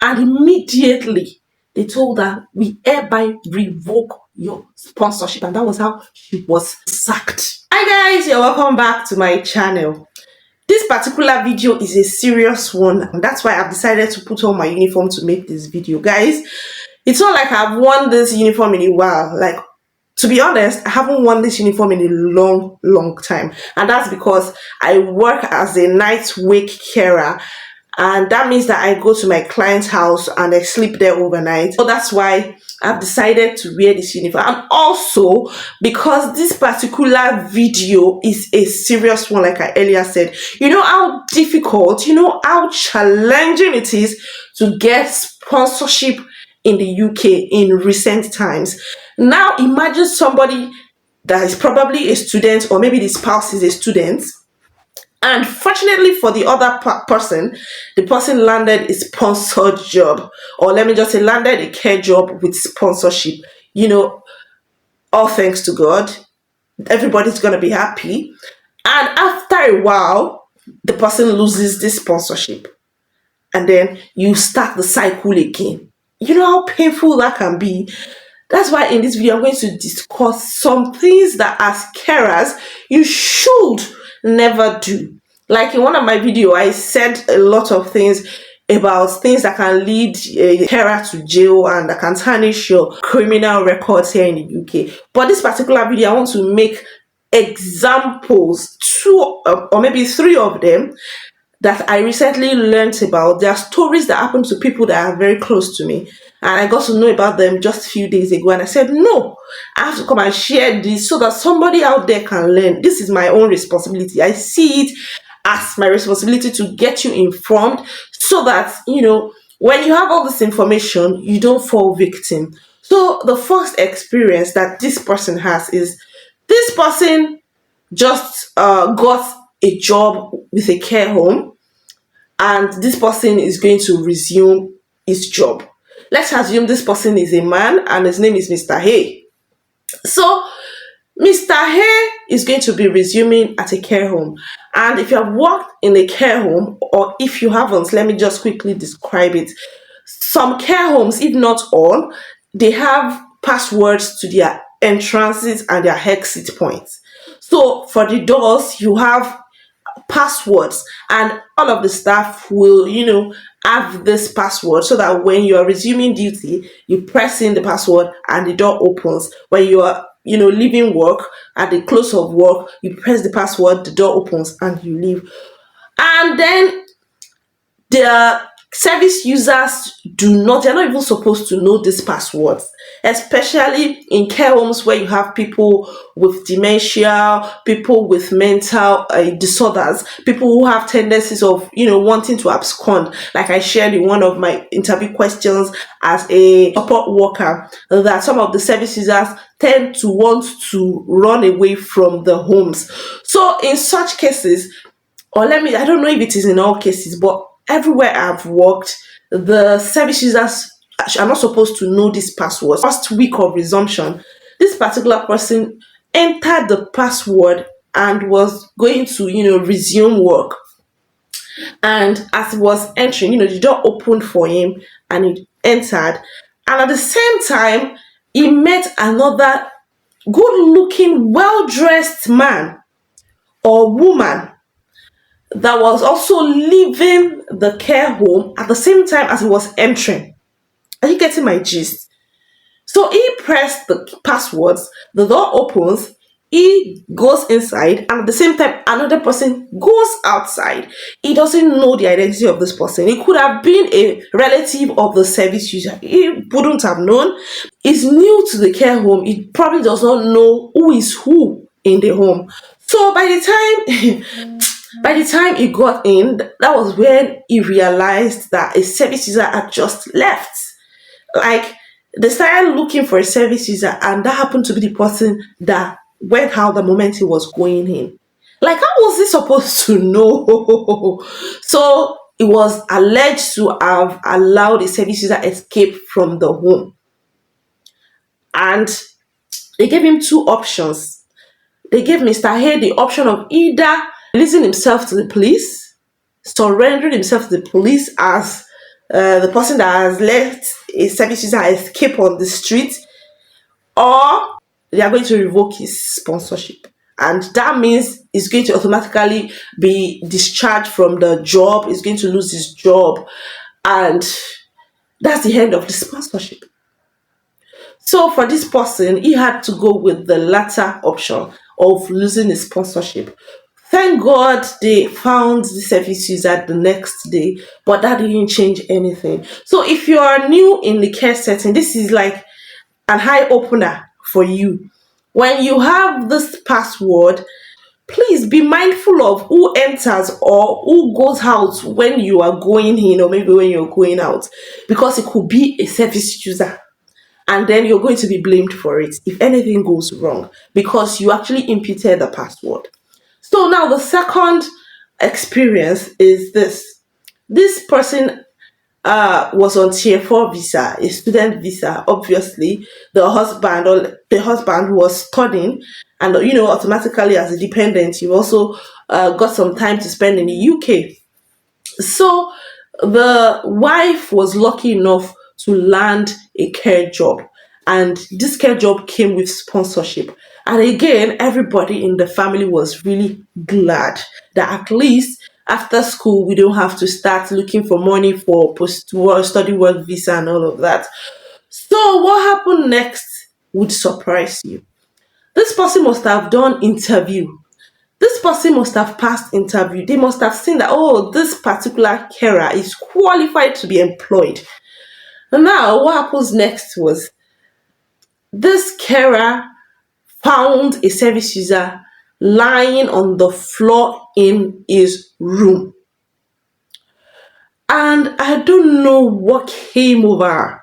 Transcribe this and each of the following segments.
And immediately they told her, we hereby revoke your sponsorship. And that was how she was sacked. Hi guys, you're welcome back to my channel. This particular video is a serious one, and that's why I've decided to put on my uniform to make this video. Guys, it's not like I've worn this uniform in a while. Like, to be honest, I haven't worn this uniform in a long time, and that's because I work as a night wake carer, and that means that I go to my client's house and I sleep there overnight. So that's why I've decided to wear this uniform. And also because this particular video is a serious one, like I earlier said. You know how difficult, you know how challenging it is to get sponsorship in the UK in recent times. Now imagine somebody that is probably a student, or maybe the spouse is a student, and fortunately for the other person, the person landed a sponsored job, or let me just say landed a care job with sponsorship. You know, all thanks to God, everybody's gonna be happy. And after a while, the person loses this sponsorship, and then you start the cycle again. You know how painful that can be. That's why in this video I'm going to discuss some things that as carers you should never do. Like in one of my videos, I said a lot of things about things that can lead a carer to jail and that can tarnish your criminal records here in the UK. But this particular video, I want to make examples, two or maybe three of them, that I recently learned about. There are stories that happen to people that are very close to me, and I got to know about them just a few days ago, and I said, no, I have to come and share this so that somebody out there can learn. This is my own responsibility. I see it as my responsibility to get you informed, so that, you know, when you have all this information, you don't fall victim. So the first experience that this person has is, this person just got a job with a care home, and this person is going to resume his job. Let's assume this person is a man and his name is Mr. Hay. So Mr. Hay is going to be resuming at a care home. And if you have worked in a care home, or if you haven't, let me just quickly describe it. Some care homes, if not all, they have passwords to their entrances and their exit points. So for the doors, you have passwords, and all of the staff will, you know, have this password, so that when you are resuming duty, you press in the password and the door opens. When you are, you know, leaving work, at the close of work, you press the password, the door opens, and you leave. And then the service users they're not even supposed to know these passwords, especially in care homes where you have people with dementia, people with mental disorders, people who have tendencies of, you know, wanting to abscond. Like I shared in one of my interview questions as a support worker, that some of the service users tend to want to run away from the homes. So in such cases, or I don't know if it is in all cases, but everywhere I've worked, the service users are not supposed to know this password. First week of resumption, this particular person entered the password and was going to, you know, resume work. And as he was entering, you know, the door opened for him and he entered. And at the same time, he met another good-looking, well-dressed man or woman that was also leaving the care home at the same time as he was entering. Are you getting my gist? So he pressed the passwords, the door opens, he goes inside, and at the same time another person goes outside. He doesn't know the identity of this person. It could have been a relative of the service user. He wouldn't have known. He's new to the care home. He probably does not know who is who in the home. So by the time he got in, that was when he realized that a service user had just left. Like, they started looking for a service user, and that happened to be the person that went out the moment he was going in. Like, how was he supposed to know? So it was alleged to have allowed a service user escape from the home. And they gave him two options. They gave Mr. Hay the option of either releasing himself to the police, surrendering himself to the police as the person that has let a service user escape on the street, or they are going to revoke his sponsorship. And that means he's going to automatically be discharged from the job, he's going to lose his job, and that's the end of the sponsorship. So for this person, he had to go with the latter option of losing his sponsorship. Thank God they found the service user the next day, but that didn't change anything. So if you are new in the care setting, this is like an eye opener for you. When you have this password, please be mindful of who enters or who goes out when you are going in, or maybe when you're going out, because it could be a service user, and then you're going to be blamed for it if anything goes wrong because you actually imputed the password. So now the second experience is this person was on tier 4 visa, a student visa. Obviously the husband was studying, and automatically as a dependent you also got some time to spend in the UK. So the wife was lucky enough to land a care job, and this care job came with sponsorship. And again, everybody in the family was really glad that at least after school we don't have to start looking for money for post work study work visa and all of that. So what happened next would surprise you. This person must have done interview, this person must have passed interview. They must have seen that, oh, this particular carer is qualified to be employed. And now what happens next was this carer found a service user lying on the floor in his room. And I don't know what came over her.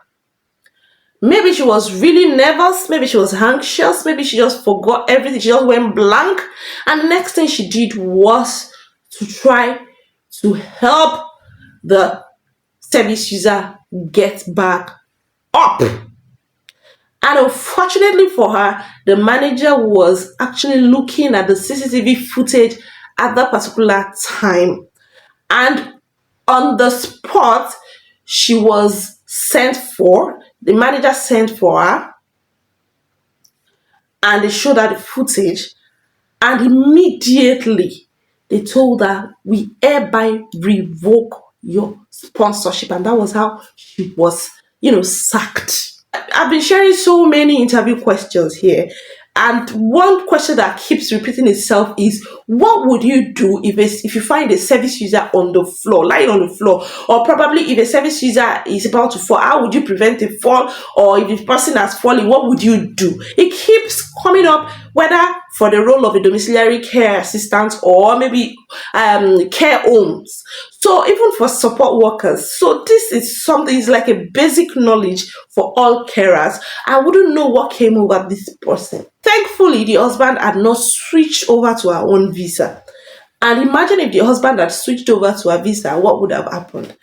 Maybe she was really nervous, maybe she was anxious, maybe she just forgot everything, she just went blank. And the next thing she did was to try to help the service user get back up. And unfortunately for her, the manager was actually looking at the CCTV footage at that particular time. And on the spot, she was sent for, the manager sent for her, and they showed her the footage. And immediately they told her, we hereby revoke your sponsorship. And that was how she was, sacked. I've been sharing so many interview questions here, and one question that keeps repeating itself is, what would you do if you find a service user on the floor, lying on the floor, or probably if a service user is about to fall, how would you prevent a fall? Or if the person has fallen, what would you do? It keeps coming up, whether for the role of a domiciliary care assistant or maybe care homes. So even for support workers. So this is something, it's like a basic knowledge for all carers. I wouldn't know what came over this person. Thankfully, the husband had not switched over to her own visa. And imagine if the husband had switched over to her visa, what would have happened?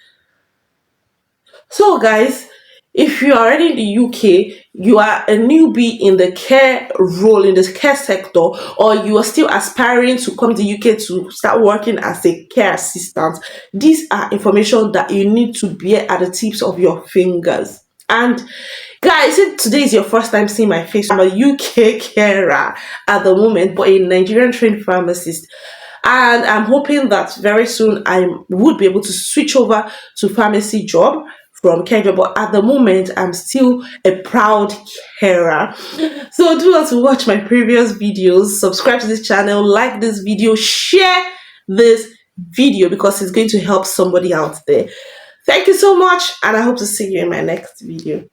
So guys, if you are already in the UK, you are a newbie in the care role, in the care sector, or you are still aspiring to come to the UK to start working as a care assistant, these are information that you need to bear at the tips of your fingers. And guys, if today is your first time seeing my face, I'm a UK carer at the moment, but a Nigerian trained pharmacist. And I'm hoping that very soon I would be able to switch over to pharmacy job from care job, but at the moment I'm still a proud carer. So do not watch my previous videos, subscribe to this channel, like this video, share this video because it's going to help somebody out there. Thank you so much, and I hope to see you in my next video.